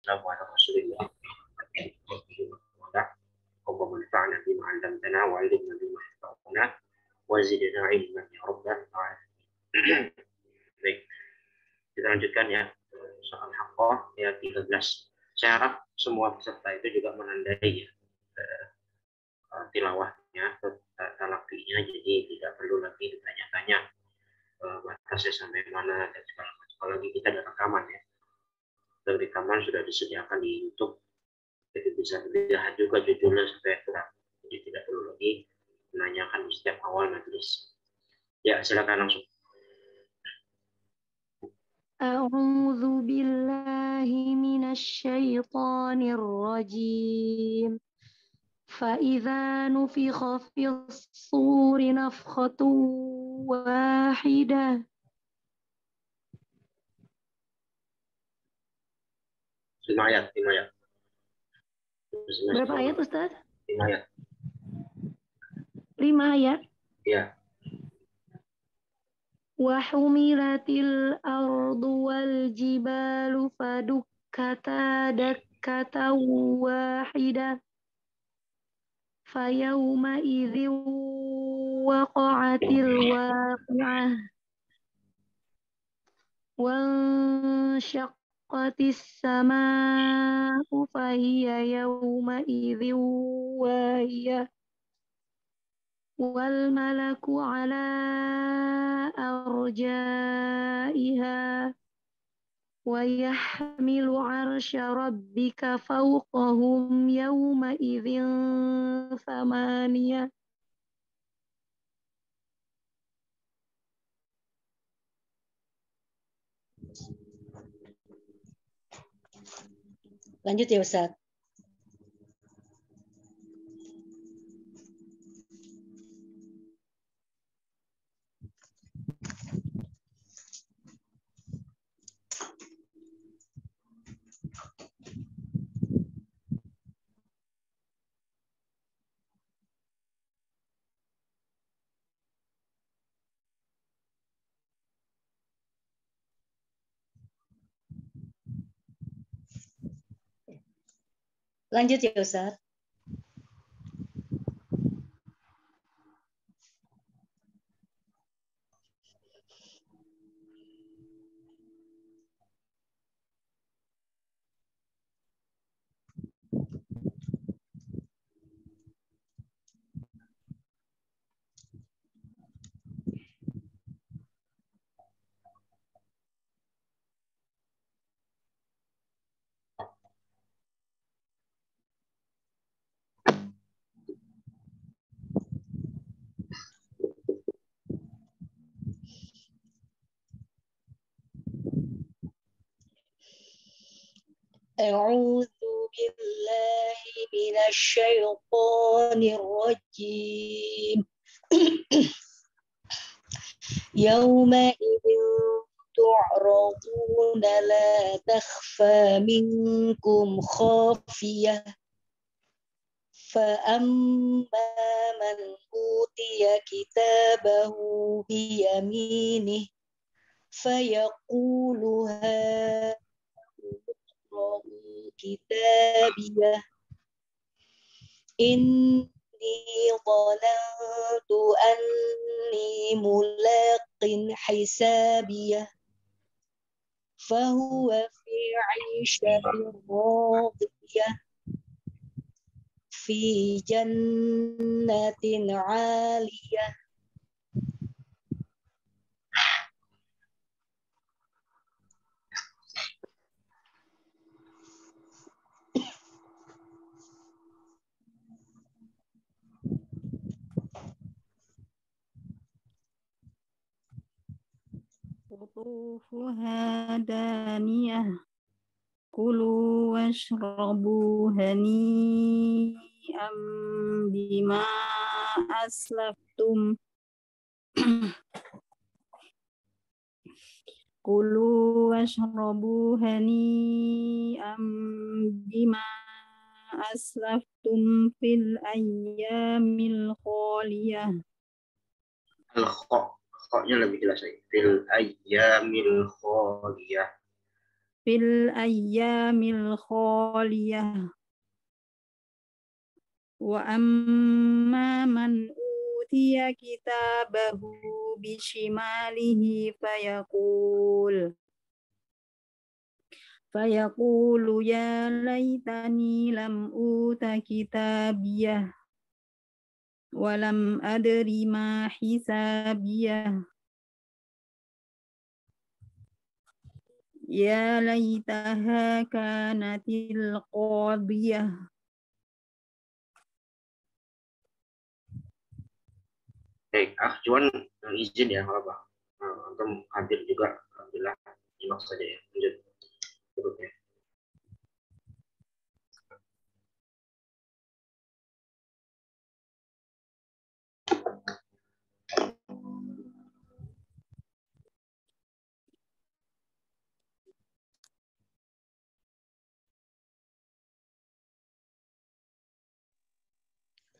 والسلام على رسول الله اللهم انفعنا بما علمتنا وعلمنا بما ينفعنا وزدنا علما يا رب العالمين. Baik, kita lanjutkan ya soal haqqah ya 13. Saya harap semua peserta itu juga menandai ya tilawahnya atau talaqinya, jadi tidak perlu lagi ditanya-tanya batasnya sampai mana dan segala macam. Apalagi kita ada rekaman ya, dan rekaman sudah disediakan di YouTube, jadi bisa dilihat juga judulnya supaya akurat. Jadi tidak perlu lagi menanyakan di setiap awal majelis. Ya, silakan langsung. A'udzu billahi minasy syaithanir rajim. فإذا نفخ في الصور نفخة واحدة. Lima ayat. Berapa ayat, Ustaz? 5 ayat. 5 ayat. Ya. وحملت الأرض والجبال فدكتا دكة واحدة فيومئذ وقعت الواقعة وانشقت السماء فهي يومئذ واهية والملك على أرجائها ويحمل عرش ربك فوقهم يومئذ ثمانية. Lanjut ya Ustaz. Lanjut ya Ustaz. أعوذ بالله من الشيطان الرجيم. يومئذ تعرضون لا تخفى منكم خافية فأما من أوتي كتابه بيمينه فيقول كتابيه إني ظننت أني ملاق حسابيه فهو في عيشة راضية في جنة عالية. قطوفها دانية كلوا واشربوا هنيئا بما أسلفتم كلوا واشربوا هنيئا بما أسلفتم في الأيام الخالية. Al-kha, kha-nya lebih jelas lagi. Fil ayyamil khaliyah. fil ayyamil khaliyah. Wa amma man utiya kitabahu bishimalihi fayaqulu ya laitani lam uta kitabiyah wa lam adri ma hisabiyah ya laitaha kanatil qadiyah. Cuman izin ya kalau Pak. Untuk hadir juga, alhamdulillah, nyimak saja ya. Lanjut berikutnya.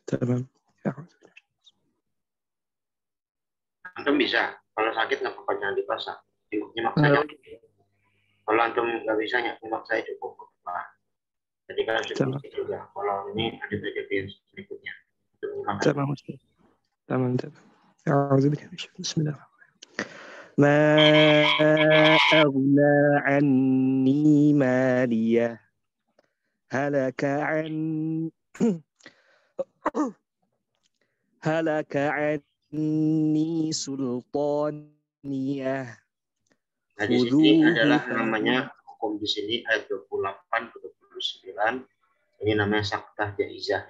Tamam. Antum bisa, kalau sakit nggak apa-apa, jangan dipasang. Nyimak saja. Kalau antum nggak bisa, nyimak saya cukup. Nah, jadi kalau sudah juga. Kalau ini ada saja berikutnya. تمام تمام تمام. أعوذ بالله من الشيطان. بسم الله. ما أغنى عني مالية هلك عني سلطانية. Nah, di sini adalah namanya hukum di sini ayat 28 ke 29. Ini namanya saktah jaizah.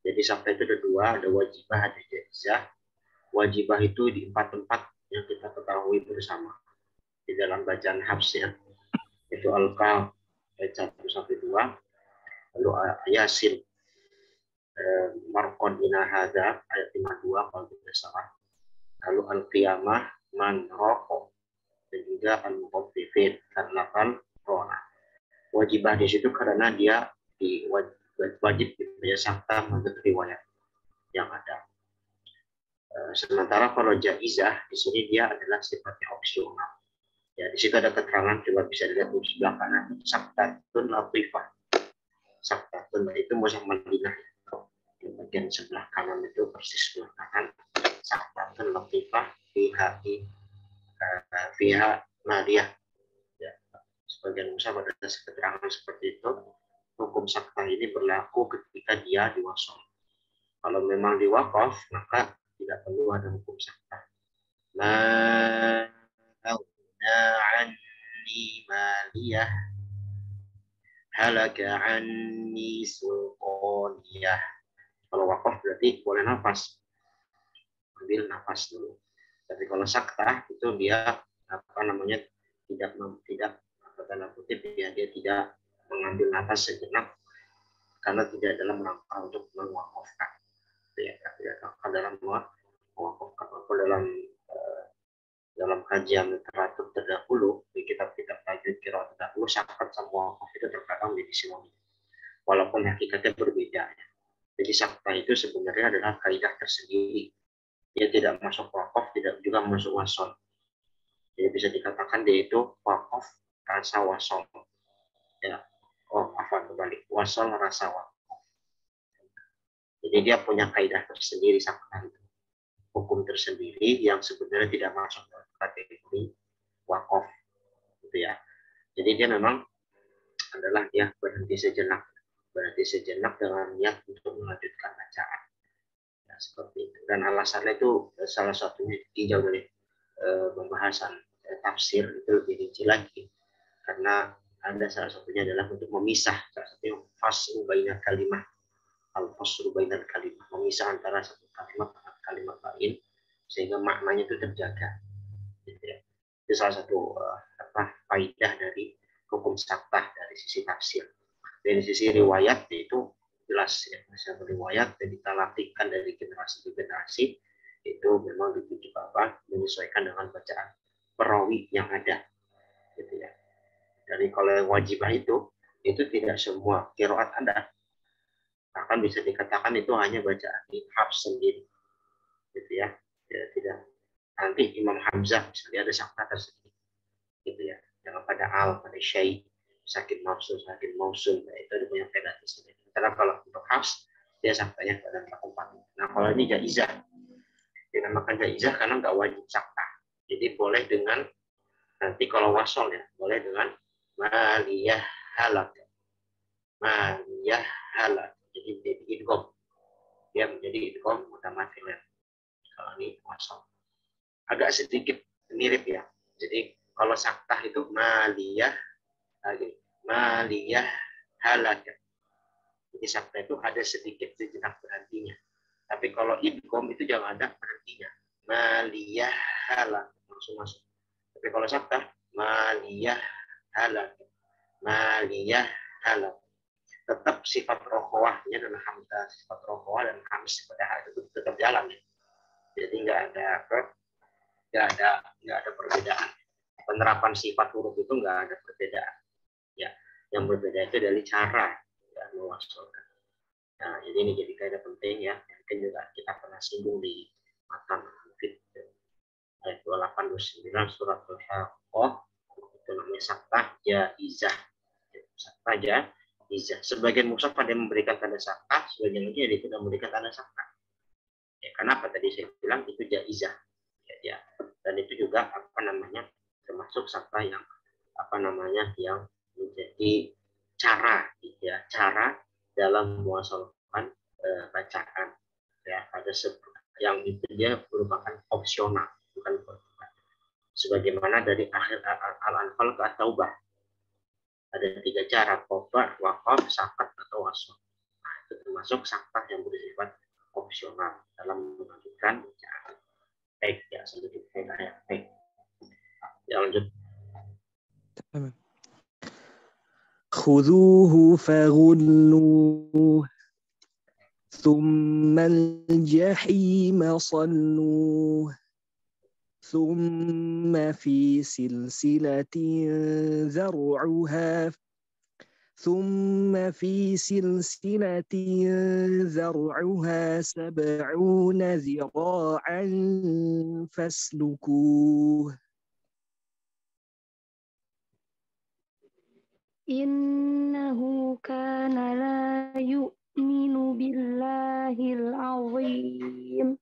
Jadi saktah itu ada dua, ada wajibah, ada jaizah. Wajibah itu di 4 tempat yang kita ketahui bersama di dalam bacaan Hafs ya. Itu Al-Kahf ayat 1-2, lalu Yasin, Marqad ina hadza ayat 52 kalau tidak salah. Lalu Al-Qiyamah, Man Raqab, dan juga Al-Mutaffifin dan 8 Rona. Wajibah di situ karena dia wajib dibaca saktah menurut riwayat yang ada. Sementara kalau jaizah di sini dia adalah sifatnya opsional. Ya, di situ ada keterangan, coba bisa dilihat di sebelah kanan, saktatun latifah. Saktatun itu musim Madinah. Di bagian sebelah kanan itu persis sebelah kanan. Saktatun latifah fiha Nariyah. Ya, sebagian musa pada keterangan seperti itu. Hukum saktah ini berlaku ketika dia diwasol. Kalau memang diwakaf, maka tidak perlu ada hukum saktah. Anni maliyah halaka anni sultaniyah. Kalau wakaf berarti boleh nafas, ambil nafas dulu. Tapi kalau saktah itu dia tidak tanda kutip ya, dia tidak mengambil nafas sejenak karena tidak dalam rangka untuk mewakafkan. Ya, tidak dalam mewakafkan. Kalau dalam kajian literatur terdahulu di kitab-kitab tajwid qiraat terdahulu, sakat sama wakaf itu terkadang menjadi sinonim walaupun hakikatnya berbeda ya. Jadi saktah itu sebenarnya adalah kaidah tersendiri, dia tidak masuk wakaf, tidak juga masuk wasol. Jadi bisa dikatakan dia itu wakaf rasa wasol ya. Kembali wasol rasa wakaf. Jadi dia punya kaidah tersendiri saktah itu, hukum tersendiri yang sebenarnya tidak masuk dalam kategori wakaf gitu ya. Jadi dia memang adalah dia berhenti sejenak dengan niat untuk melanjutkan bacaan ya, seperti itu. Dan alasannya itu salah satunya ditinjau dari pembahasan tafsir itu lebih rinci lagi, karena ada salah satunya adalah untuk memisah, salah satunya faslu bainal kalimah, al-faslu bainal kalimah, memisah antara satu kalimat dengan kalimat lain sehingga maknanya itu terjaga. Gitu ya. Itu salah satu faidah dari hukum saktah dari sisi tafsir. Dari sisi riwayat itu jelas ya, misalnya riwayat dan ditalakikan dari generasi ke generasi itu memang dituju menyesuaikan dengan bacaan perawi yang ada, gitu ya. Dari kalau yang wajibah itu tidak semua qiraat ada, bahkan bisa dikatakan itu hanya bacaan Hafs sendiri, gitu ya. Ya, tidak. Nanti Imam Hamzah misalnya ada saktah tersendiri, gitu ya. Jangan pada al, pada syai, sakit mausum, nah, itu ada banyak beda di sini. Karena kalau untuk Hafs dia saktanya pada tempat. Nah kalau ini jaizah, dinamakan jaizah karena nggak wajib sakta. Jadi boleh dengan nanti kalau wasol ya, boleh dengan maliyah halak, maliyah halak. Jadi menjadi idgham, dia menjadi idgham mutamatsilan. Kalau ini wasol, agak sedikit mirip ya. Jadi kalau saktah itu maliyah lagi, maliyah halak. Jadi sakta itu ada sedikit sejenak berhentinya. Tapi kalau idgham itu jangan ada berhentinya. Maliyah halak langsung masuk. Tapi kalau sakta maliyah halak, maliyah halak. Tetap sifat rokhawahnya adalah hamzah, sifat rokhawah dan hams pada hal itu tetap jalan ya. Jadi nggak ada perbedaan. Penerapan sifat huruf itu nggak ada perbedaan. Ya, yang berbeda itu dari cara ya, mewasolkan. Nah, jadi ini jadi kaidah penting ya. Mungkin juga kita pernah singgung di matan Al-Fit ayat 28-29 surat Al-Haqqah, itu namanya saktah jaizah. Saktah jaizah. Sebagian mushaf ada yang memberikan tanda saktah, sebagian lagi ada tidak memberikan tanda saktah. Ya, kenapa tadi saya bilang itu jaizah? Ya. Dan itu juga termasuk saktah yang yang menjadi cara dalam muwasalkan bacaan ya, ada yang itu dia merupakan opsional, bukan kewajiban. Sebagaimana dari akhir Al-Anfal ke At-Taubah ada 3 cara: qofa, waqaf, sakat atau wasol. Nah, itu termasuk saktah yang bersifat opsional dalam melanjutkan bacaan. Baik ya, sedikit saya baik. Ya, lanjut. خذوه فغلوه ثم الجحيم صلوه ثم في سلسلة ذرعها 70 ذراعا فاسلكوه Innahu kana la yu'minu billahil azim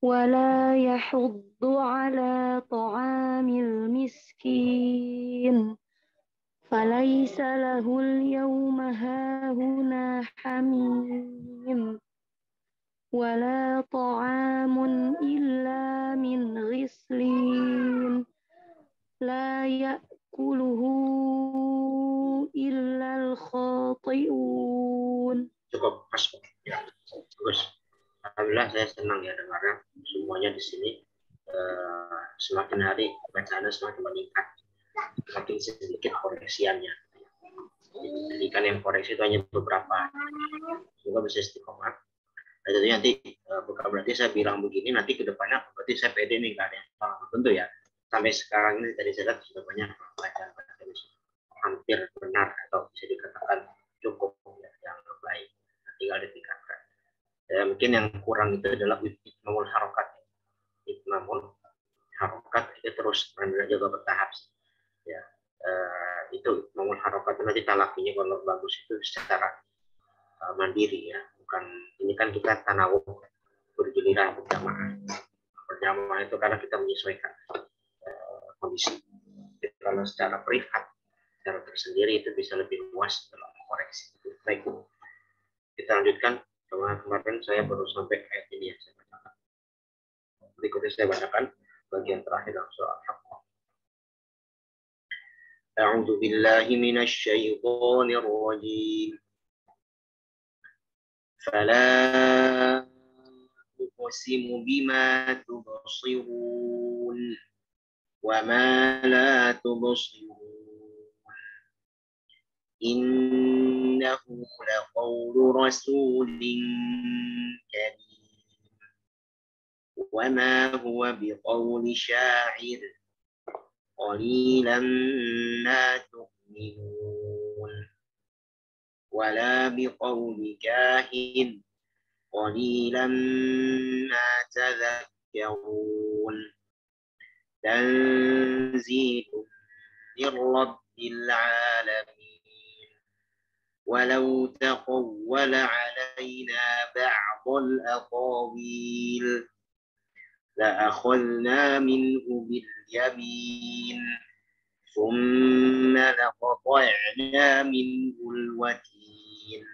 wa la yahuddu ala ta'amil miskin falaysa lahul yawma hahuna hamim wa la ta'amun illa min ghislin la ya'kuluhu illal khati'un. Cukup pas ya, bagus. Alhamdulillah saya senang ya dengarnya semuanya di sini semakin hari bacaannya semakin meningkat, semakin sedikit koreksiannya. Jadi kan yang koreksi itu hanya beberapa, semoga bisa istiqomah. Nah, jadi nanti bukan berarti saya bilang begini, nanti ke depannya berarti saya pede nih, nggak ada yang salah. Tentu ya, sampai sekarang ini tadi saya lihat sudah banyak bacaan hampir benar atau bisa dikatakan cukup ya, yang baik, tinggal ditingkatkan. Ya, mungkin yang kurang itu adalah itmamul harokat. Itmamul harokat itu terus juga bertahap. Ya, itu itmamul harokat nanti talakinya kalau bagus itu secara mandiri ya, bukan ini kan kita tanawuh bergiliran berjamaah itu karena kita menyesuaikan kondisi. Jadi, kalau secara privat, secara tersendiri itu bisa lebih luas dalam koreksi. Baik, kita lanjutkan. Kemarin saya baru sampai ayat ini yang saya bacakan. Berikutnya saya bacakan bagian terakhir dalam surah Al-Haqqah. A'udzu billahi minasy syaithanir rajim. Fala uqsimu bima tubsirun wa ma la tubsirun. Innahu laqawlu rasulin karim wa ma huwa biqawli sya'ir qalilan ma tu'minun wa la biqawli kahin qalilan ma tadhakkarun tanzilun لرب العالمين ولو تقول علينا بعض الأقاويل لأخذنا منه باليمين ثم لقطعنا منه الوتين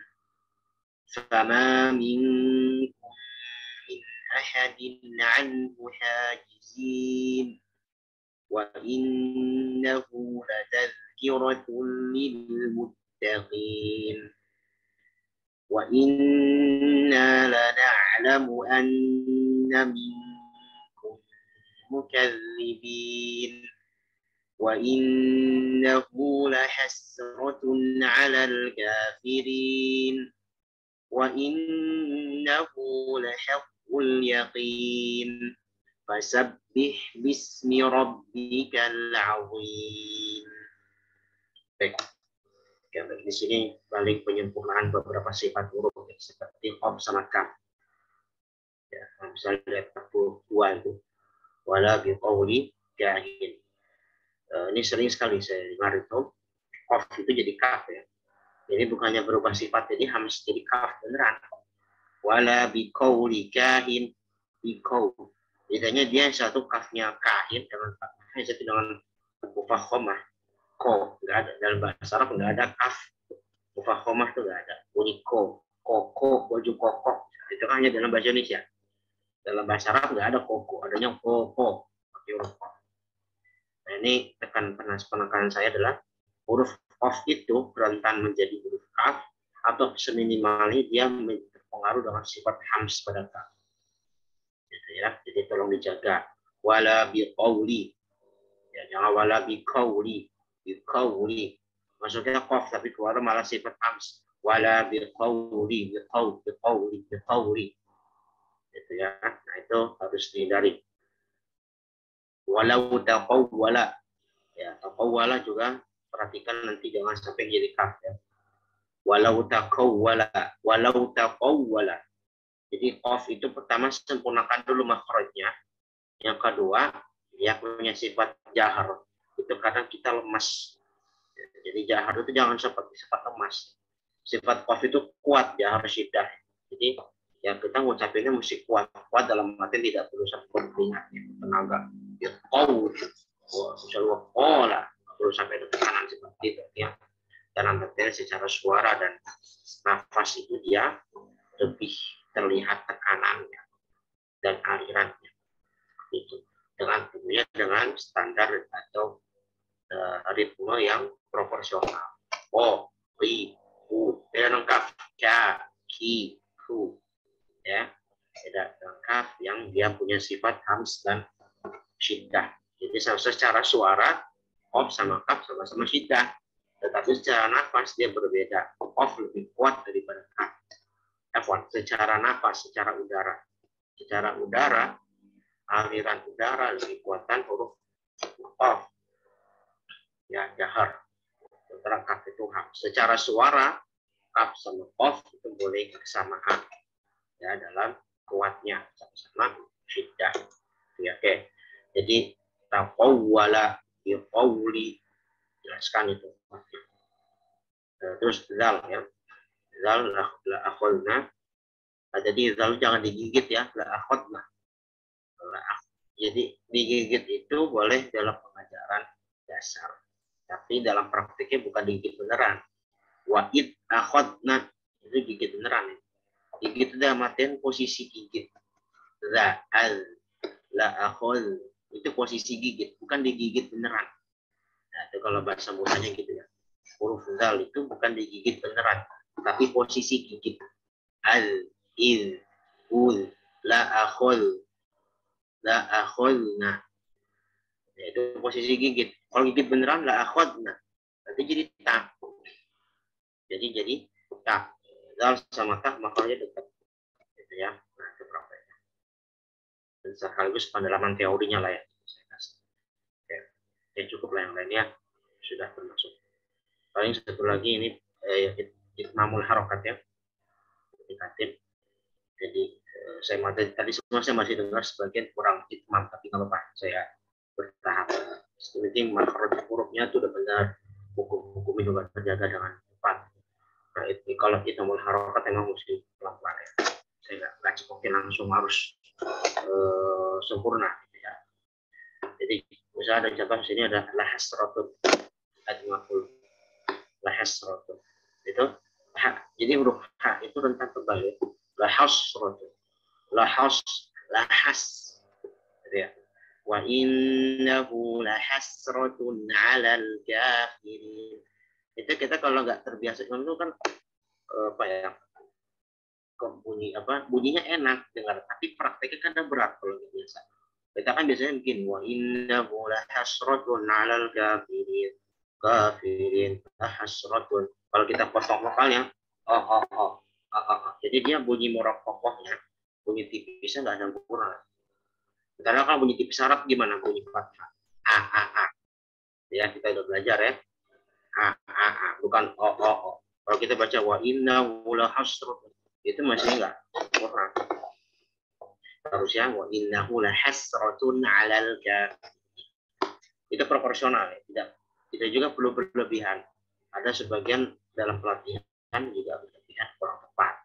فما منكم من أحد عنه حاجزين وإنه لتذكرة للمتقين وإنا لنعلم أن منكم مكذبين وإنه لحسرة على الكافرين وإنه لحق اليقين فسبح باسم ربك العظيم. Baik. Di sini balik penyempurnaan beberapa sifat huruf seperti qaf sama kaf. Ya, misalnya lihat 42 itu wala biqauli kahin. Ini sering sekali saya dengar itu qaf itu jadi kaf ya. Jadi bukannya berubah sifat jadi hamz jadi kaf beneran. Wala biqauli kahin biqaul. Bedanya dia satu kafnya kahin dengan fathah, satu dengan mufakhamah. Ko nggak ada dalam bahasa Arab, nggak ada kaf mufakhamah itu nggak ada. Uniko, koko, baju koko itu hanya dalam bahasa Indonesia. Dalam bahasa Arab nggak ada koko, adanya koko. Nah, ini penekanan saya adalah huruf qaf itu rentan menjadi huruf kaf atau seminimalnya dia berpengaruh dengan sifat hamz pada kaf. Gitu ya, jadi tolong dijaga. Wala biqauli, ya jangan wala biqauli. Biqauli maksudnya qaf tapi keluar malah sifat hamz. Wala biqauli biqauli gitu ya. Nah itu harus dihindari. Walau taqawwala, ya taqawwala juga perhatikan nanti jangan sampai jadi kaf ya. Walau taqawwala jadi qaf itu pertama sempurnakan dulu makhrajnya. Yang kedua dia punya sifat jahar. Itu kadang kita lemas. Jadi jahar itu jangan seperti sifat lemas. Sifat qaf itu kuat, jahar syiddah. Jadi ya kita ngucapinnya mesti kuat. Kuat dalam arti tidak perlu sampai keringat, tenaga. Ya qaul. Misalnya qala, perlu sampai ke tekanan seperti itu ya. Dalam artinya secara suara dan nafas itu dia lebih terlihat tekanannya dan alirannya. Itu dengan tentunya dengan standar atau ritme yang proporsional. O, ri, u, lengkap, ka, ki, ku, ya, tidak lengkap yang dia punya sifat hamz dan syiddah. Jadi secara suara qaf sama kaf sama-sama syiddah, tetapi secara nafas dia berbeda. Qaf lebih kuat daripada kaf. Secara nafas, secara udara. Secara udara, aliran udara lebih kuatan huruf qaf. Ya, jahar. Sementara kaf itu hamz. Secara suara, kaf sama qaf itu boleh bersamaan. Ya, dalam kuatnya sama-sama syiddah. Ya, oke. Jadi taqawwala biqauli, jelaskan itu. Terus zal ya. Zal la akhadna. Jadi zal jangan digigit ya, la akhadna. Jadi digigit itu boleh dalam pengajaran dasar. Tapi dalam praktiknya bukan digigit beneran. Wa id akhadna itu gigit beneran. Gigit itu dalam artian posisi gigit. La akhad itu posisi gigit, bukan digigit beneran. Nah, itu kalau bahasa mudanya gitu ya. Huruf zal itu bukan digigit beneran, tapi posisi gigit. Al, il, ul, la akhadna. Ya, itu posisi gigit. Kalau gigit beneran la akhadna, berarti jadi tak. Jadi tak. Zal sama tak makanya dekat. Gitu ya. Nah, itu prakteknya. Dan sekaligus pendalaman teorinya lah ya. Oke. Ya cukup lah, yang lainnya sudah termasuk. Paling satu lagi ini itmamul harokat ya. Dikatin. Jadi tadi semua saya masih dengar sebagian kurang itmam, tapi kalau Pak saya bertahap penting makhraj hurufnya itu udah benar, hukum juga terjaga dengan tepat. Nah, itu kalau kita mau harokat emang mesti pelan-pelan ya. Saya nggak cekokin langsung harus sempurna gitu ya. Jadi misalnya ada contoh sini ada lahasratun ayat 50. Lahasratun itu ha, jadi huruf ha itu rentan tebal ya. Lahasratun lahas gitu ya. Wa innahu lahasratun 'alal kafirin. Itu kita kalau nggak terbiasa itu kan apa ya, bunyinya enak dengar, tapi prakteknya kadang berat kalau nggak biasa. Kita kan biasanya bikin wa innahu lahasratun 'alal kafirin lahasratun. Kalau kita potong vokalnya jadi dia bunyi morok kokohnya, bunyi tipisnya nggak sempurna. Karena kalau bunyi tipis Arab gimana bunyi fathah? Ya kita udah belajar ya. Bukan o. Kalau kita baca wa innahu lahasratun itu masih enggak sempurna. Harusnya wa innahu lahasratun 'alal kafirin. Itu proporsional ya. Tidak juga perlu berlebihan. Ada sebagian dalam pelatihan juga berlebihan kurang tepat.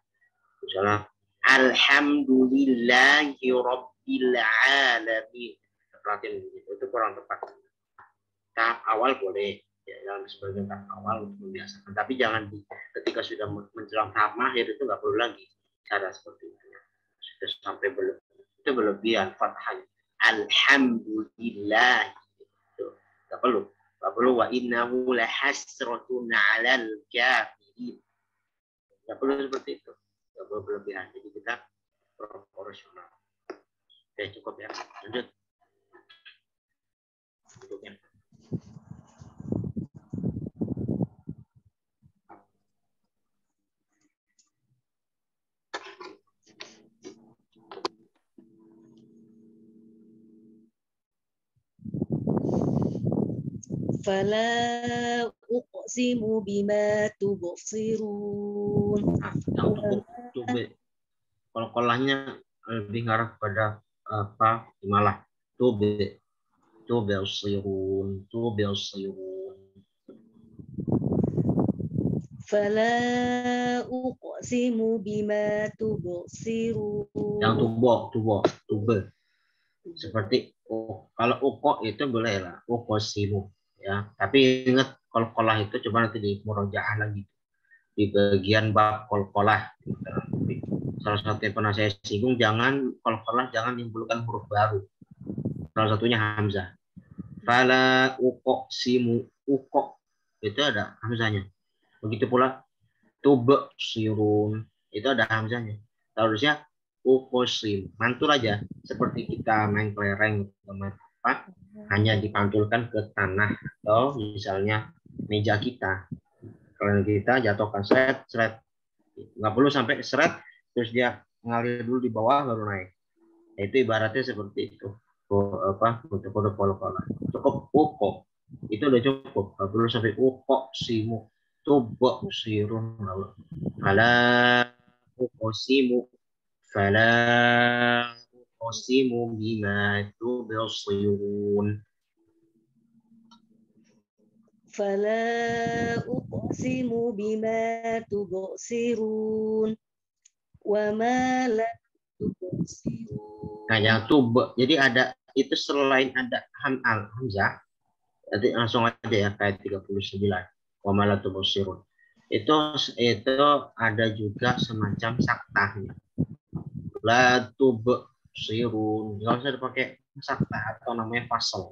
Misalnya alhamdulillahi rabbil alamin. Pelatihan itu kurang tepat. Tahap awal boleh ya, dalam sebagian tahap awal untuk membiasakan, tapi jangan ketika sudah menjelang tahap mahir itu nggak perlu lagi cara seperti itu ya. Sudah sampai itu berlebihan fathahnya alhamdulillah itu nggak perlu wa innahu lahasratun 'alal kafirin, nggak perlu seperti itu, nggak perlu berlebihan. Jadi kita proporsional. Oke, cukup ya, lanjut bentuknya. Fala uqsimu bima tubsirun. Kalau kolahnya lebih ngarah pada apa? Malah tubsirun. Fala uqsimu bima tubsirun. Yang tube. Seperti kalau uko itu boleh lah, uqsimu ya. Tapi ingat kolkolah itu coba nanti di murojaah lagi di bagian bab kolkolah. Salah satu yang pernah saya singgung, jangan kolkolah jangan menimbulkan huruf baru. Salah satunya hamzah. Fala uqsimu, uko itu ada hamzahnya. Begitu pula tubsirun itu ada hamzahnya. Harusnya uqsim, mantul aja seperti kita main kelereng teman apa, hanya dipantulkan ke tanah atau misalnya meja kita. Kalau kita jatuhkan seret, nggak perlu sampai seret terus dia ngalir dulu di bawah baru naik. Itu ibaratnya seperti itu. Untuk kolkolah cukup uko itu udah cukup, nggak perlu sampai uqsimu tubsirun. Fala uqsimu bima tubsirun. Fala uqsimu bima tubsirun wa ma la tubsirun. Nah, yang jadi ada itu selain ada hamzah, nanti langsung aja ya kayak 39 wa ma la tubsirun. Itu ada juga semacam saktahnya. La tubsirun. Enggak usah dipakai saktah atau namanya fasal.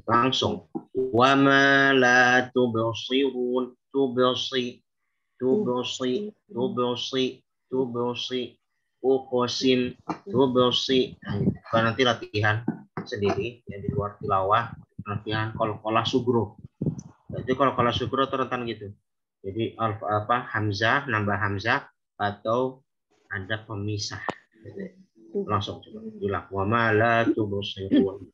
Langsung. Wa ma la tubsirun. Tubsi. Uqsim. Tubsi. Nah, nanti latihan sendiri ya di luar tilawah, latihan kolkolah sugro. Jadi kolkolah sugro itu rentan gitu. Jadi hamzah nambah hamzah atau ada pemisah. Langsung coba ulang. Wa ma la tubsirun.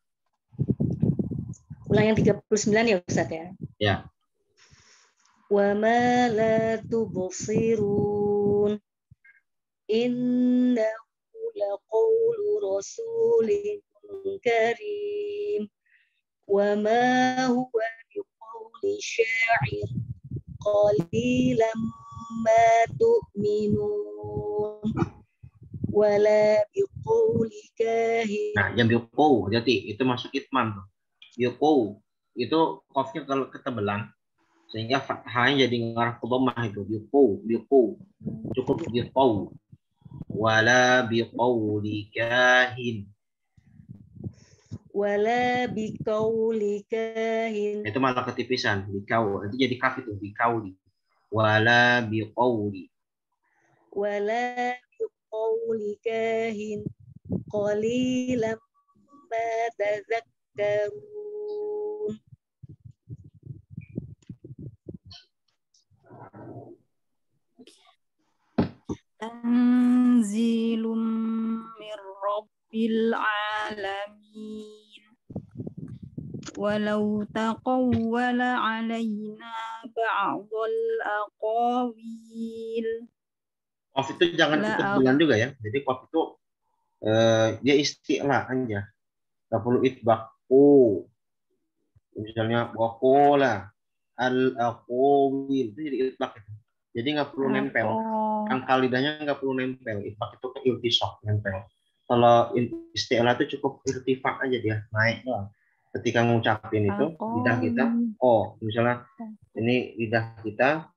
Ulang yang 39 ya Ustaz ya. Ya. Wa ma la tubsirun. Innahu laqawlu rasulin karim wa ma huwa biqawli sya'ir qalilan ma tu'minun wala biqawli kahin. Nah, yang biqaw, hati-hati, itu masuk itmam tuh. Biqaw itu qafnya kalau ketebelan sehingga fathahnya jadi ngarah ke dhammah itu. Biqaw. Cukup biqaw. Wala biqawli kahin. Wala biqawli kahin. Itu malah ketipisan, bikau. Nanti jadi kaf itu, bikauli. Wala biqawli. Wala biqawli kahin. Qalilan ma tadhakkarun. Tanzilum min rabbil alamin. Walau taqawwala alaina ba'dal aqawil. Qaf itu jangan ketebelan juga ya. Jadi qaf itu dia isti'la aja. Gak perlu itbaq. Misalnya waqala al-aqawil itu jadi itbaq itu. Jadi nggak perlu nempel. Angka lidahnya nggak perlu nempel. Itbaq itu ke iltisaq, nempel. Kalau isti'la itu cukup irtifa aja dia, naik doang. Ketika ngucapin itu lidah kita misalnya ini lidah kita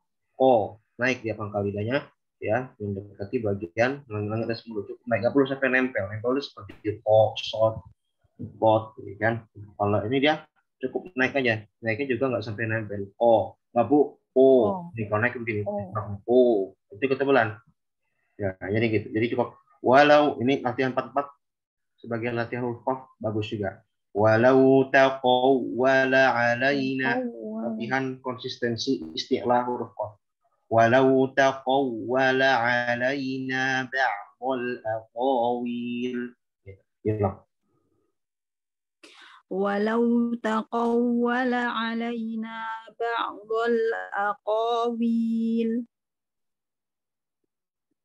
naik dia pangkal lidahnya ya, mendekati bagian langit atas mulut, cukup naik, nggak perlu sampai nempel. Nempel itu seperti short, bot, gitu kan. Kalau ini dia cukup naik aja, naiknya juga nggak sampai nempel. Nggak bu, ini kalau naik begini, itu ketebelan. Ya, jadi gitu. Jadi cukup. Walau ini latihan 44 sebagian latihan huruf qaf bagus juga. Walau taqawwala alaina, latihan konsistensi isti'la huruf qaf. Walau taqawwala alaina ba'dal aqawil. Hilang. Walau taqawwala alaina ba'dal aqawil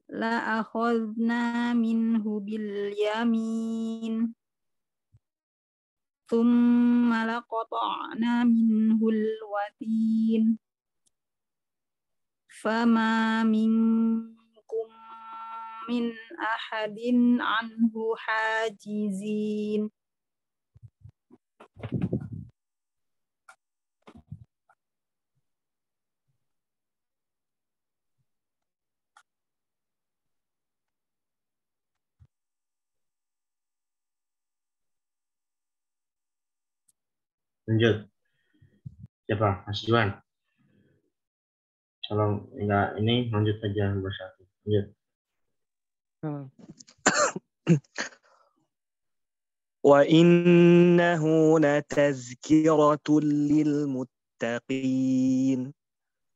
la akhadna minhu bil yamin thumma laqata'na minhu al watin fama minkum min ahadin anhu hajizin. Lanjut. Siapa? Mas Juan. Kalau enggak ini lanjut aja nomor 1. Lanjut. Wa innahu latazkiratun lilmuttaqin.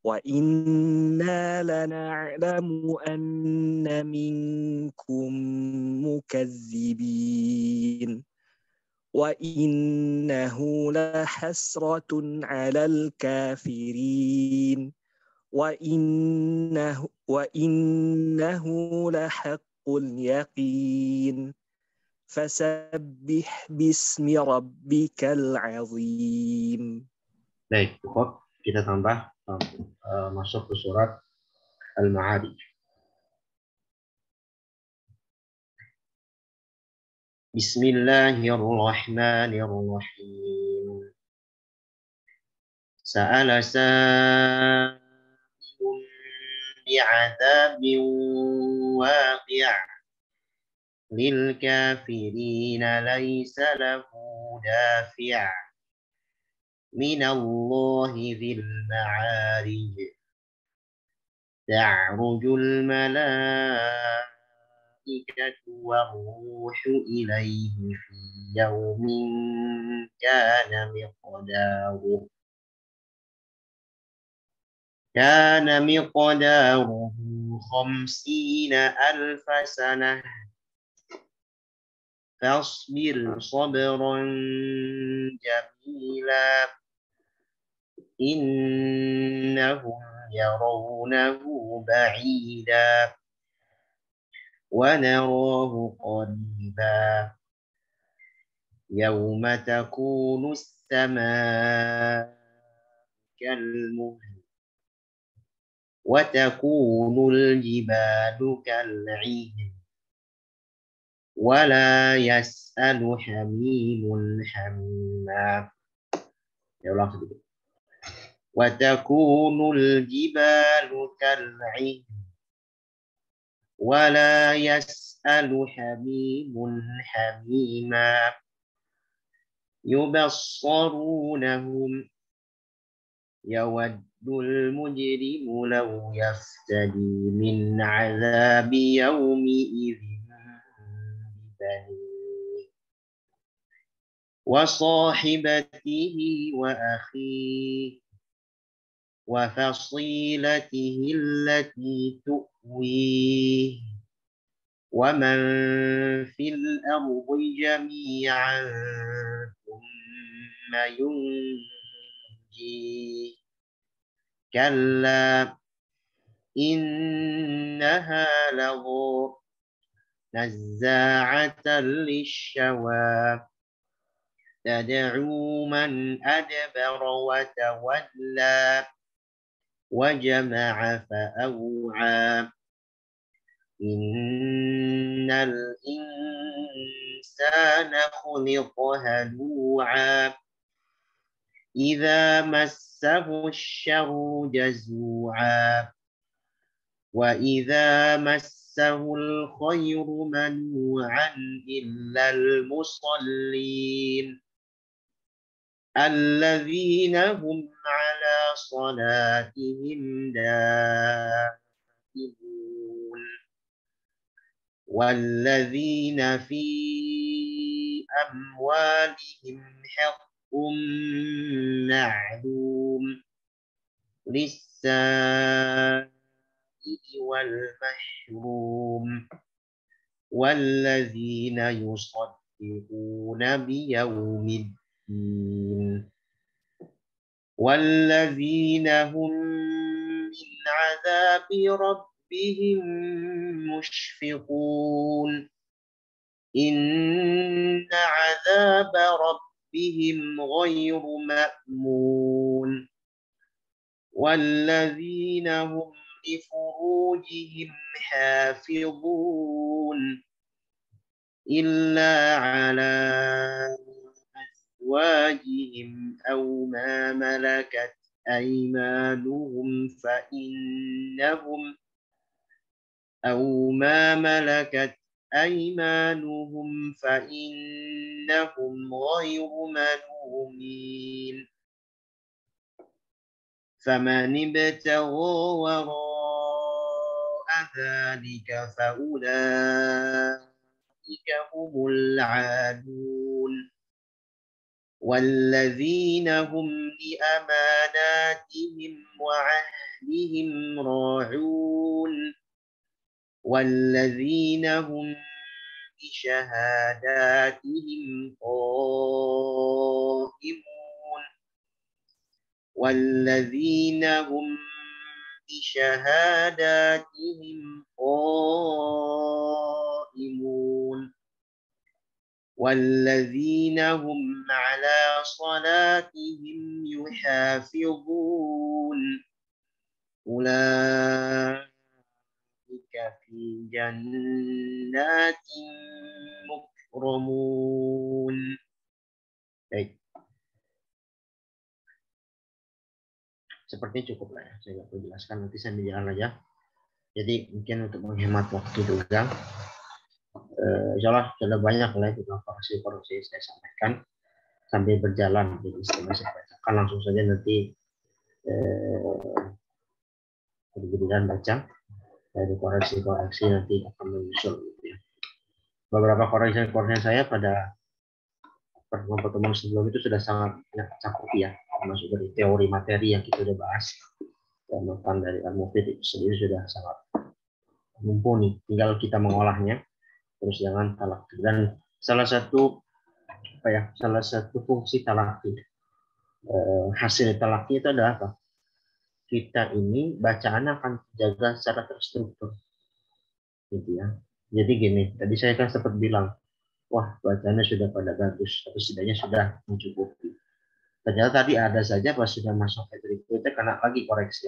Wa inna lana'lamu anna minkum mukazzibin. Wa innahu lahasratun 'alal kafirin. Wa innahu lahaqqul yaqin. Fasabbih bismi rabbikal 'azim. Baik, cukup. Kita tambah masuk ke surat Al-Ma'arij. Bismillahirrahmanirrahim. Sa'ala sa'ilun bi'adzabin waqi'. Lil kafirina laysa lahu dafi'. Minallahi dzil ma'arij. Ta'rujul malaa'ikatu والروح إليه في يوم كان مقداره 50,000 سنة فاصبر صبرا جميلا إنهم يرونه بعيدا ونراه قريبا يوم تكون السماء كالمهل وتكون الجبال كالعهن ولا يسأل حميم حميما. وتكون الجبال كالعهن ولا يسأل حميم حميما يبصرونهم يود المجرم لو يفتدي من عذاب يومئذ ببنيه وصاحبته وأخيه وفصيلته التي تؤويه ومن في الأرض جميعا ثم ينجيه كلا إنها لظى نزاعة للشوى تدعو من أدبر وتولى وجمع فأوعى إن الإنسان خلق هلوعا إذا مسه الشر جزوعا وإذا مسه الخير منوعا إلا المصلين الذين هم على صلاتهم دائمون والذين في أموالهم حق معلوم للسائل والمحروم والذين يصدقون بيوم الدين والذين هم من عذاب ربهم مشفقون إن عذاب ربهم غير مأمون والذين هم لفروجهم حافظون إلا على أزواجهم أو ما ملكت أيمانهم فإنهم غير ملومين فمن ابتغى وراء ذلك فأولئك هم العادون والذين هم لأماناتهم وعهدهم راعون والذين هم بشهاداتهم قائمون والذين هم بشهاداتهم قائمون والذين هم على صلاتهم يحافظون أولئك في جنات مكرمون. Baik. Sepertinya cukup lah ya. Saya nggak perlu jelaskan, nanti saya jalan aja. Jadi mungkin untuk menghemat waktu juga. Insya Allah sudah banyak lah itu korupsi saya sampaikan sambil berjalan. Jadi setelah saya bacakan langsung saja nanti giliran baca dari koreksi nanti akan menyusul. Gitu ya. Beberapa koreksi saya pada pertemuan sebelum itu sudah sangat cakup ya, termasuk dari teori materi yang kita sudah bahas. Dan bahkan dari Al-Mufid itu sendiri sudah sangat mumpuni, tinggal kita mengolahnya. Terus jangan talaqi. Dan salah satu fungsi talaqi, hasil talaqi itu adalah apa? Kita ini bacaan akan terjaga secara terstruktur, gitu ya. Jadi gini, tadi saya kan sempat bilang, wah bacaannya sudah pada bagus, atau setidaknya sudah mencukupi. Ternyata tadi ada saja pas sudah masuk ayat berikutnya kena lagi koreksi.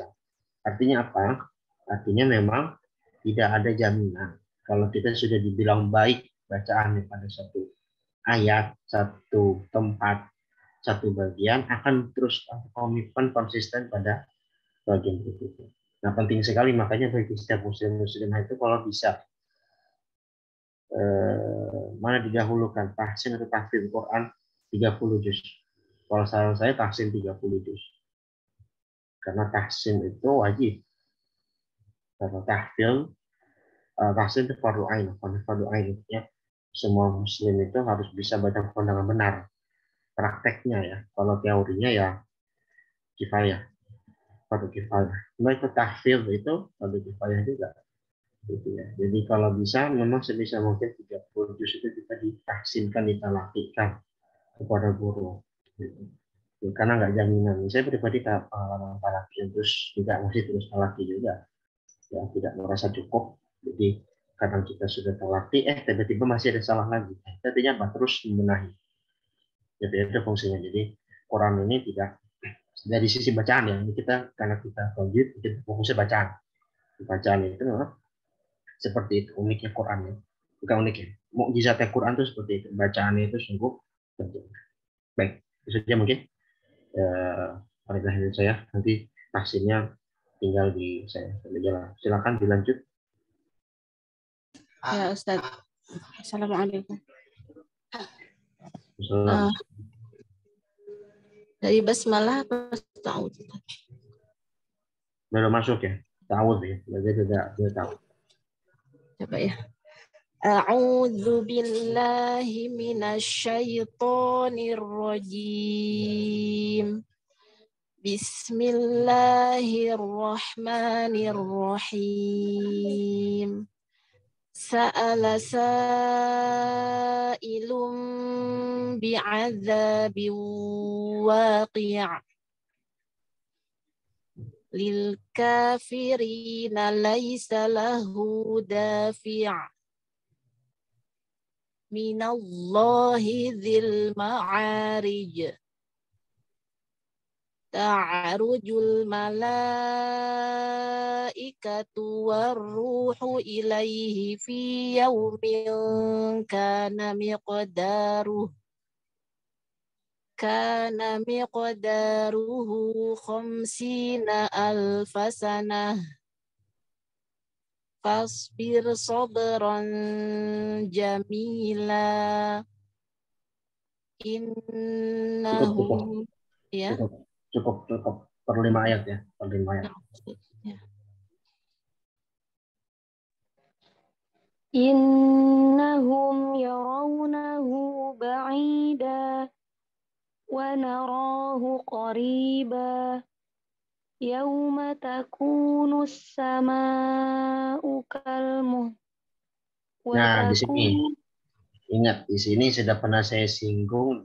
Artinya apa? Artinya memang tidak ada jaminan. Kalau kita sudah dibilang baik bacaannya pada satu ayat, satu tempat, satu bagian, akan terus komitmen konsisten pada bagian berikutnya. Nah, penting sekali makanya bagi setiap muslimah itu kalau bisa mana didahulukan, tahsin atau tahfidz Quran 30 juz. Kalau saran saya tahsin 30 juz. Karena tahsin itu wajib. Karena tahsin itu fardu ain. Fardu ain ya. Semua muslim itu harus bisa baca Quran dengan benar. Prakteknya ya. Kalau teorinya ya kifayah. Fardu kifayah. Cuma itu tahfidz itu fardu kifayah juga. Gitu ya. Jadi kalau bisa memang sebisa mungkin 30 juz itu kita ditahsinkan, ditalakikan kepada guru. Gitu. Karena nggak jaminan. Saya pribadi pengalaman talaki terus juga masih terus talaki juga. Ya tidak merasa cukup. Jadi kadang kita sudah talaki, tiba-tiba masih ada salah lagi. Artinya apa? Terus membenahi. Jadi itu fungsinya. Jadi Quran ini tidak dari sisi bacaan ya. Ini kita karena kita lanjut, kita fokusnya bacaan. Bacaan itu memang seperti itu uniknya Quran ya. Bukan unik ya. Mukjizatnya Quran itu seperti itu. Bacaan itu sungguh penting. Baik, itu saja mungkin. Dari saya nanti tahsinnya tinggal di saya. Silakan dilanjut. Ya Ustaz. Assalamualaikum. Dari basmalah apa ta'awudz? Baru masuk ya. Ta'awudz ya. Berarti tidak tahu. Coba ya. A'udzu billahi minasyaitonir rajim. Bismillahirrahmanirrahim. Sa'ala sa'ilum bi'adzabin waqi' lil kafirina laisa lahu dafi' minallahi dzil ma'arij. Ta'arujul malaikatu warruhu ilaihi fi yaumin kana miqdaruhu khamsina alfasanah. Fasbir sabran jamila. Innahu ya. Cukup per 5 ayat ya, per 5 ayat. Innahum yarawnahu ba'ida wa narahu qariba yawma takunu as-samaa'u kalmuh. Nah, di sini ingat, di sini sudah pernah saya singgung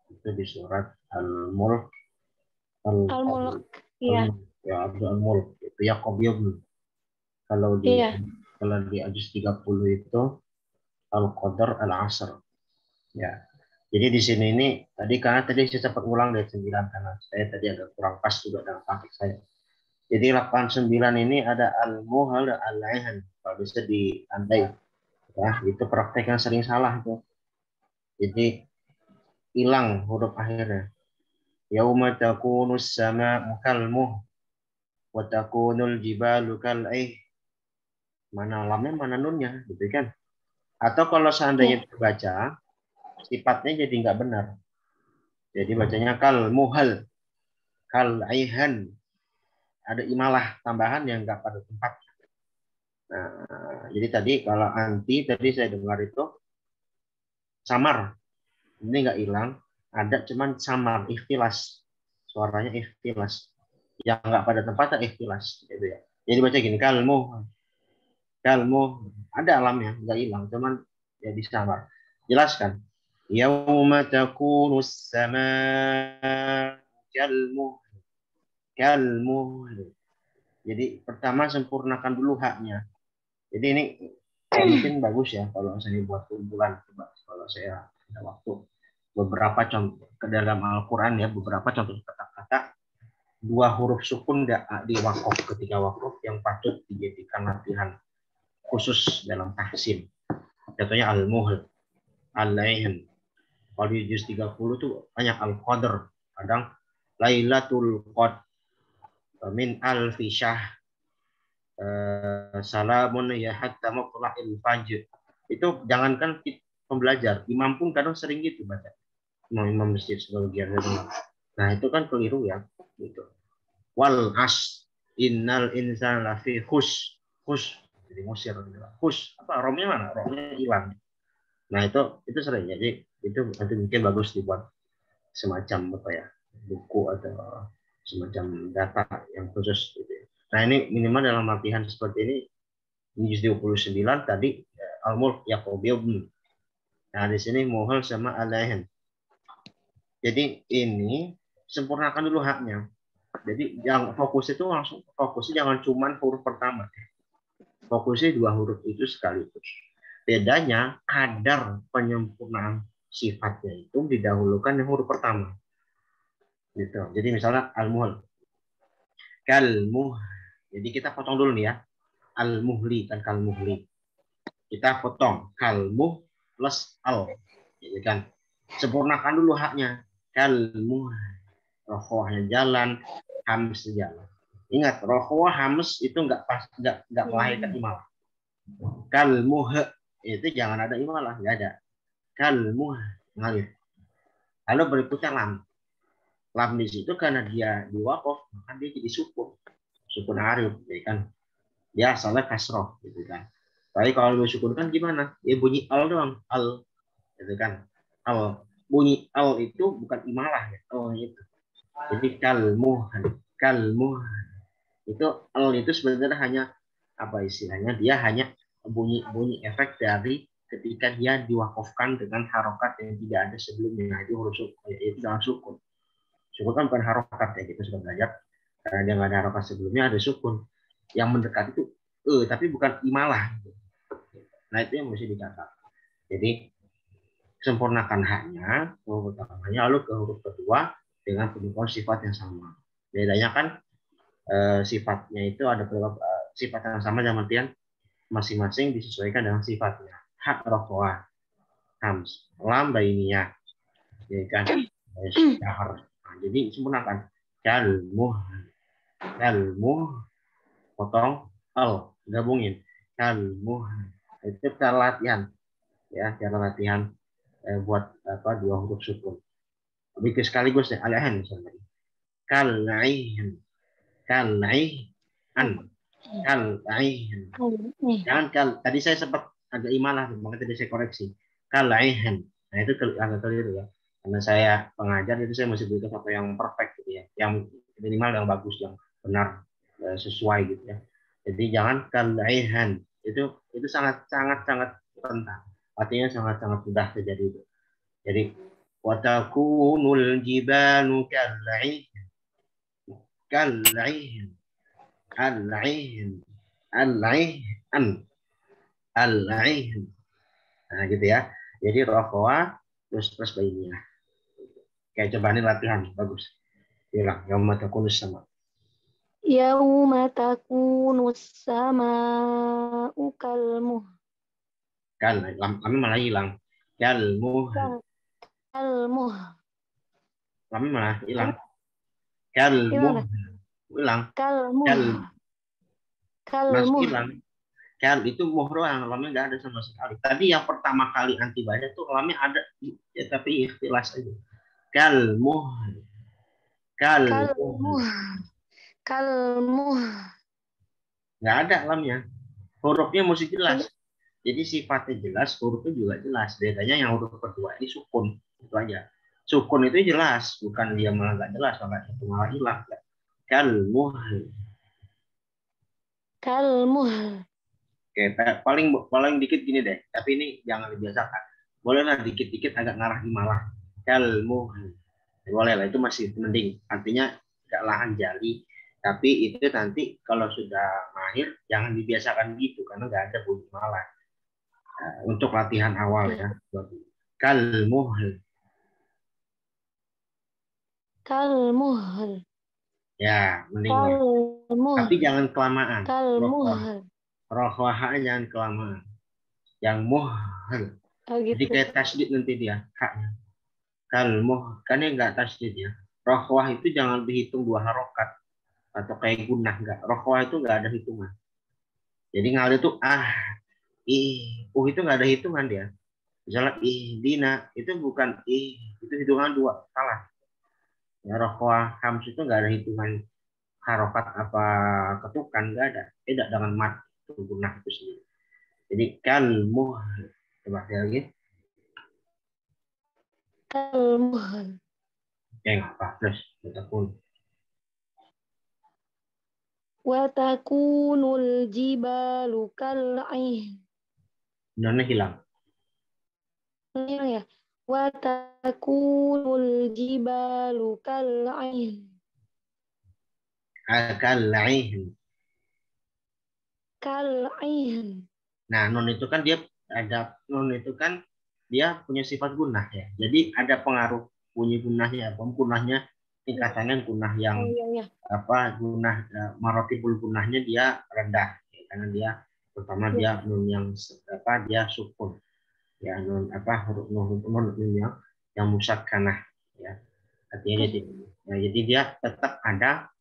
itu di surat Al-Mulk. Al-Mulk, ya. Ya, Al-Mulk itu ya Qabyum. Kalau di juz 30 itu Al-Qadar Al-Asr. Ya. Jadi di sini ini karena tadi saya sempat ulang dari 9 karena saya tadi agak kurang pas juga dalam praktik saya. Jadi 89 ini ada Al-Muhal dan Al-Aihan. Kalau bisa diandai. Ya, itu praktek yang sering salah itu. Jadi hilang huruf akhirnya. Yauma takunus sama'u kalmuh wa takunul jibalu kal'ih. Mana lamnya mana nunnya gitu kan. Atau kalau seandainya dibaca sifatnya jadi nggak benar. Jadi bacanya kalmuhal, kal'ihan. Ada imalah tambahan yang nggak pada tempat. Nah, jadi tadi kalau anti tadi saya dengar itu samar. Ini nggak hilang, ada cuman samar, ikhtilas. Suaranya ikhtilas. Yang nggak pada tempatnya ikhtilas gitu ya. Jadi baca gini, kalmu ada alamnya, nggak hilang, cuman ya disamar. Jelaskan. Yauma takunus sama kalmu. Jadi pertama sempurnakan dulu haknya. Jadi ini mungkin bagus ya kalau saya buat kumpulan, coba kalau saya ada waktu. beberapa contoh ke dalam Al-Quran ya, beberapa contoh kata-kata dua huruf sukun di wakaf ketika wakaf yang patut dijadikan latihan khusus dalam tahsin. Contohnya al-muhl, al-lain. Kalau di juz 30 tuh banyak al-qadr, kadang lailatul qad min alfi syahr, salamun ya hatta matla'il fajr. Itu jangankan pembelajar, imam pun kadang sering gitu baca. Imam masjid sebagian dari. Nah, itu kan keliru ya, gitu. Wal as innal insana lafi khus. Jadi musir khus. Apa romnya mana? Romnya hilang. Nah, itu sering. Jadi itu nanti mungkin bagus dibuat semacam apa ya? Buku atau semacam data yang khusus gitu. Nah, ini minimal dalam latihan seperti ini juz 29 tadi al-mulk yaqobiyun. Nah, di sini muhal sama alaihin. Jadi ini sempurnakan dulu haknya. Jadi yang fokus itu langsung fokusnya jangan cuma huruf pertama. Fokusnya dua huruf itu sekaligus. Bedanya kadar penyempurnaan sifatnya itu didahulukan yang huruf pertama. Gitu. Jadi misalnya al-muhl. Kalmuh. Jadi kita potong dulu nih ya. Al-muhli kan kalmuhli. Kita potong kalmuh plus al. Jadi kan sempurnakan dulu haknya. Kalmuh. Rohwahnya jalan, hams jalan. Ingat, rohwah hams itu nggak melahirkan imalah. Kalmuh itu jangan ada imalah, nggak ada. Kalmuh ngalir. Lalu berikutnya lam. Lam di situ karena dia di waqaf, maka dia jadi sukun arif, ya kan? Dia asalnya kasroh, gitu kan. Tapi kalau lu sukun kan gimana? Ya bunyi al doang, al, gitu kan? Al bunyi al itu bukan imalah ya, al itu. Jadi kalmuh itu al itu sebenarnya hanya apa istilahnya, dia hanya bunyi efek dari ketika dia diwakafkan dengan harokat yang tidak ada sebelumnya. Nah, itu huruf sukun, itu dalam sukun kan bukan harokat ya, kita sudah belajar karena dia nggak ada harokat sebelumnya, ada sukun yang mendekat itu tapi bukan imalah. Nah, itu yang mesti dicatat. Jadi sempurnakan haknya, huruf pertamanya, lalu ke huruf kedua dengan penunjukan sifat yang sama. Bedanya kan sifatnya itu ada sifat yang sama dalam artian masing-masing disesuaikan dengan sifatnya. Hak rohwah, hams, lam bainiyah, ya kan? Nah, jadi sempurnakan. Kalmuh, potong al, gabungin. Kalmuh, itu cara latihan, ya, cara latihan buat apa dua huruf sukun. Bikin sekaligus ya, alahan misalnya. Kalaihin. Jangan tadi saya sempat agak imalah, makanya tadi saya koreksi. Kalaihin. Nah, itu agak keliru ya. Karena saya pengajar itu saya masih butuh sesuatu yang perfect gitu ya. Yang minimal yang bagus, yang benar, sesuai gitu ya. Jadi jangan kalaihin. Itu sangat rentan. Artinya sangat mudah terjadi itu. Jadi watakunul jibalu kal'ih nah gitu ya. Jadi rohwa terus bainiyah. Kayak coba ini latihan bagus. Bilang yauma takunus sama. Yauma takunus sama'u kalmuh. Kami malah hilang. Kalmuh. Kami malah hilang. Kalmuh. Hilang. Kalmuh. Hilang. Kal itu muhroh, lamnya nggak ada sama sekali. Tadi yang pertama kali anti baca tuh lamnya ada, ya, tapi ikhtilas aja. Kalmuh. Nggak ada lamnya. Hurufnya mesti jelas. Jadi sifatnya jelas, hurufnya juga jelas. Bedanya yang huruf kedua ini sukun, itu aja. Sukun itu jelas, bukan dia malah nggak jelas, malah hilang. Kalmuh. Oke, paling dikit gini deh, tapi ini jangan dibiasakan. Bolehlah dikit-dikit agak ngarah imalah. Kalmuh. Boleh lah, itu masih mending. Artinya nggak lahan jali. Tapi itu nanti kalau sudah mahir, jangan dibiasakan gitu, karena nggak ada bunyi malah. Untuk latihan awal ya. Kalmuh. Kalmuhl. Ya, mending lah. Kalmuhl. Tapi jangan kelamaan. Kalmuhl. Rohwah jangan kelamaan. Yang muhl. Oh Jadi gitu. kayak tasdid nanti dia haknya. Kalmuh kan ya enggak tasdid ya. Rohwah itu jangan dihitung 2 harokat atau kayak gunah enggak. Rohwah itu enggak ada hitungan. Jadi ngalir itu itu enggak ada hitungan dia. Misalnya dina itu bukan itu hitungan 2, salah. Ya rohwah hams itu enggak ada hitungan harokat apa ketukan, enggak ada. Beda dengan mat itu gunah itu sendiri. Jadi kalmuh, coba lagi. Kalmuhl. Nggak apa terus betul. Wa takunul jibalu kal'ih. Benarnya hilang. Ya. Wa takunul jibalu kal'ih. Kal'ih. Kal'ih. Nah, nun itu kan dia punya sifat gunah ya. Jadi ada pengaruh bunyi gunahnya, gunahnya tingkatannya gunah yang gunah marotibul gunahnya dia rendah ya, karena dia pertama dia nun yang dia sukun. Ya nun huruf nun yang musakkanah ya. Artinya jadi dia tetap ada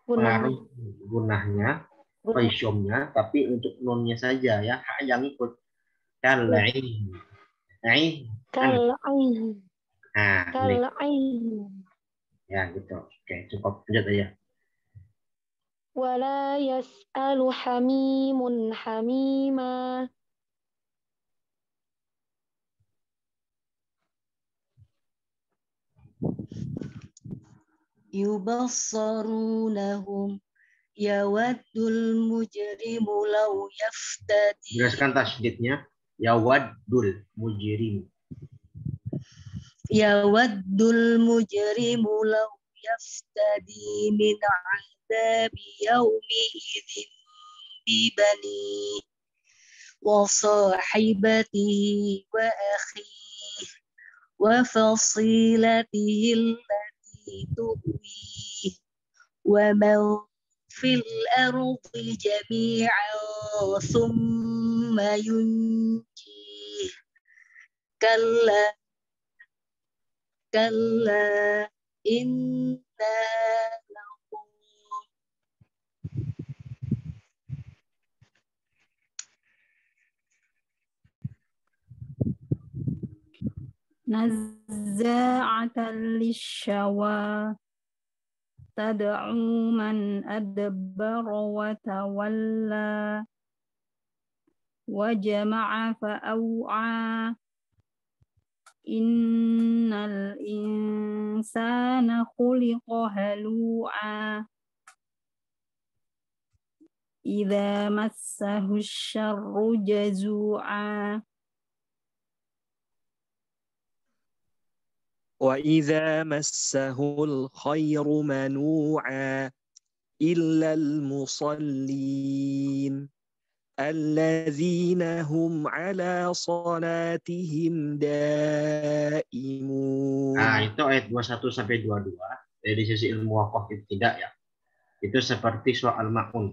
pengaruh gunahnya, faisomnya, tapi untuk nunnya saja ya, yang ikut kal'ih. Kal'ih. Nah, Kal'ih. ya gitu. Oke, cukup lanjut aja. Wala yas'alu hamimun hamima. Yubassarunahum yawaddul mujrimu law yaftadi. Jelaskan tasydidnya. Yawaddul mujrim. Yawaddul mujrimu law yaftadi min 'adzabi yaumi idzin bibani wa sahibatihi wa akhihi wa fasilatihi allati tuwi wa man fil ardi jami'an thumma yunjih kalla inna nazza'atan lishawa tad'u man adbara wa tawalla wa jama'a fa'aw'a innal insana khuliqa halu'a idza massahu syarru jazu'a وإذا مسه الخير منوعا إلا المصلين الذين هم على صلاتهم دائمون. Nah, itu ayat 21 sampai 22 dari sisi ilmu waqaf tidak ya. Itu seperti soal ma'un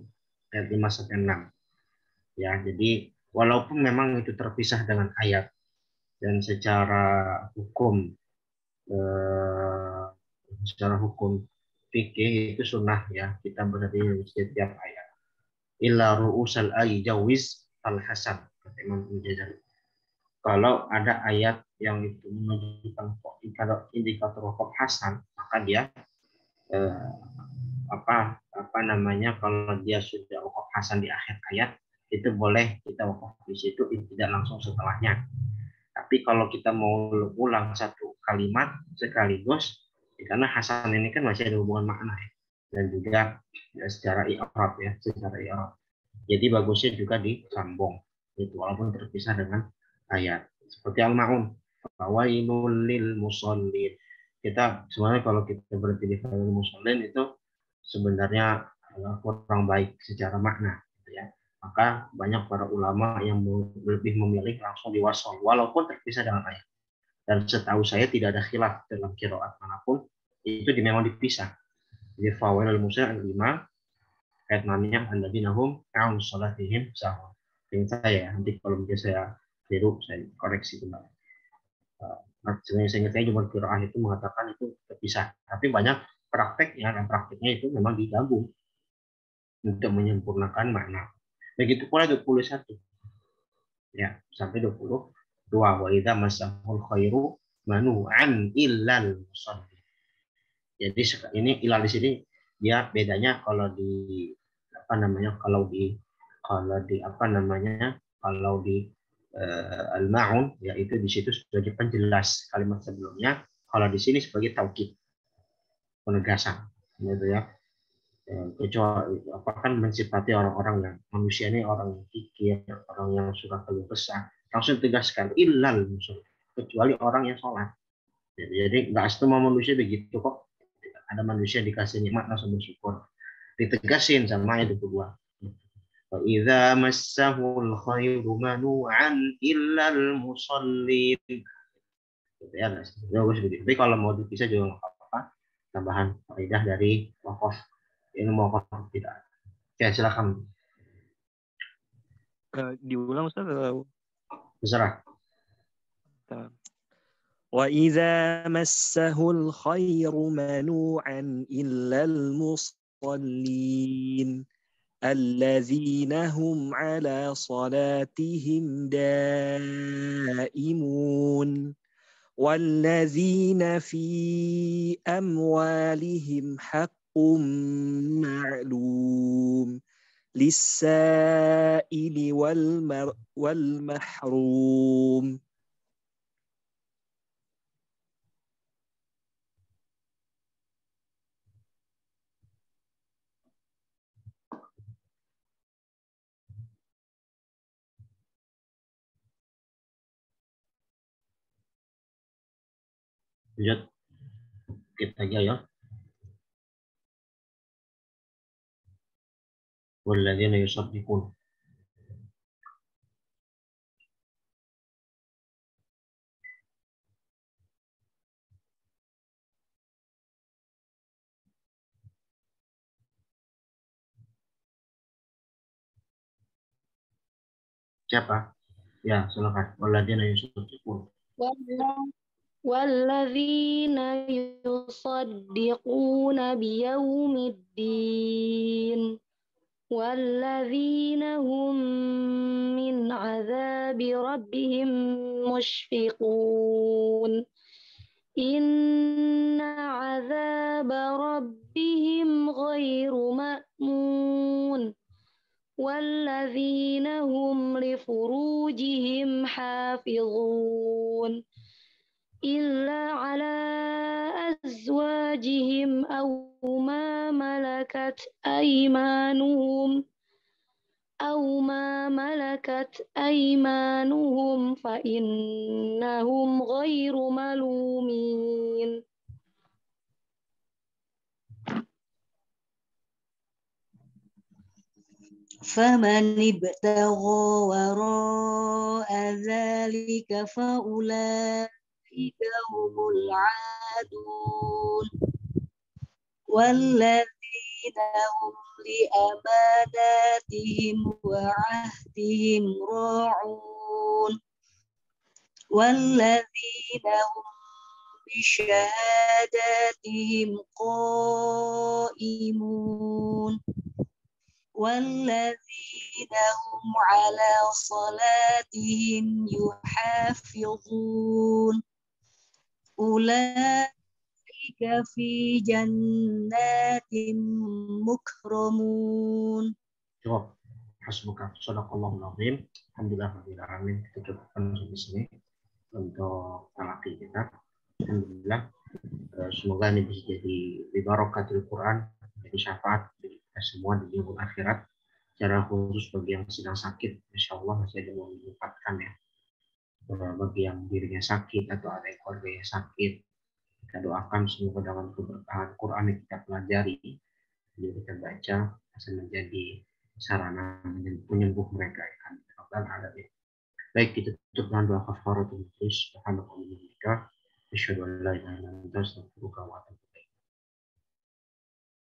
ayat 5 sampai 6. Ya, jadi walaupun memang itu terpisah dengan ayat dan secara hukum fikih itu sunnah ya, kita berdiri di setiap ayat. Illa ru'usal ayy jawiz al-hasan, kata Imam Al-Jazari. Kalau ada ayat yang itu menunjukkan indikator waqaf hasan, maka dia kalau dia sudah waqaf hasan di akhir ayat, itu boleh kita waqaf di situ, tidak langsung setelahnya. Tapi kalau kita mau ulang satu kalimat sekaligus, karena hasan ini kan masih ada hubungan makna ya, dan juga ya, secara i'rab ya, Jadi bagusnya juga disambung, itu walaupun terpisah dengan ayat. Seperti al-ma'un, fawailul lil musallin. Kita sebenarnya kalau kita berarti di fawailul musallin itu sebenarnya kurang baik secara makna, gitu ya. Maka banyak para ulama yang lebih memilih langsung diwasol walaupun terpisah dengan ayat. Dan setahu saya tidak ada khilaf dalam qiraat manapun itu memang dipisah. Jadi fawailul musallin 5 ayat 6-nya alladzina hum an salatihim sahun. Ini saya nanti kalau mungkin saya keliru saya koreksi kembali. Sebenarnya saya ingatnya cuma qiraah itu mengatakan itu terpisah, tapi banyak prakteknya dan prakteknya itu memang digabung untuk menyempurnakan makna. Begitu pula 21 ya sampai 22 wa idza masahul khairu manu'an illal musalli. Jadi ini ilal di sini dia bedanya kalau di apa namanya kalau di al-ma'un yaitu di situ sebagai penjelas kalimat sebelumnya, kalau di sini sebagai taukid penegasan gitu ya. Kecuali apa kan mensifati orang-orang yang manusia ini orang yang pikir, orang yang suka keluh kesah, langsung tegaskan illal musalli, kecuali orang yang sholat. Jadi nggak semua manusia begitu kok. Ada manusia dikasih nikmat langsung bersyukur. Ditegasin sama ayat kedua. Wa idza massahul khairu manu'an illal musallin. Ya, bagus begitu. Tapi kalau mau dipisah juga nggak apa-apa. Tambahan faedah dari wakaf. Ini mau wakaf tidak. Ya silakan. Diulang Ustaz. Terserah. وَإِذَا مَسَّهُ الْخَيْرُ مَنُوعًا إِلَّا الْمُصَلِّينَ الَّذِينَ هُمْ عَلَى صَلَاتِهِمْ دَائِمُونَ وَالَّذِينَ فِي أَمْوَالِهِمْ حَقٌّ مَّعْلُومٌ لِلسَّائِلِ وَالْمَحْرُومِ. Lanjut kita aja ya. Walladzina yusaddiqun. Siapa? Ya, silakan. Walladzina yusaddiqun. والذين يصدقون بيوم الدين والذين هم من عذاب ربهم مشفقون إن عذاب ربهم غير مأمون والذين هم لفروجهم حافظون إلا على أزواجهم أو ما ملكت أيمانهم فإنهم غير ملومين. فمن ابتغى وراء ذلك فأولئك هم العادون والذين هم لأماناتهم وعهدهم راعون والذين هم بشهاداتهم قائمون والذين هم على صلاتهم يحافظون أولئك في جنات مكرمون. Cukup. Hasbuka. Shadaqallahul azim. Alhamdulillahirabbil alamin. Kita cukupkan sampai sini untuk talaqi kita. Alhamdulillah. Semoga ini bisa jadi barakatul Quran, jadi syafaat bagi kita semua di dunia akhirat. Secara khusus bagi yang sedang sakit, insya Allah masih ada yang menyempatkan ya. Bagi yang dirinya sakit atau ada yang keluarganya sakit, kita doakan semoga dengan keberkahan Quran yang kita pelajari, yang kita baca, bisa menjadi sarana penyembuh mereka. Baik, kita tutup dengan doa kafaratul majlis. Subhanallah. Asyhadu an la ilaha illa anta astaghfiruka wa atubu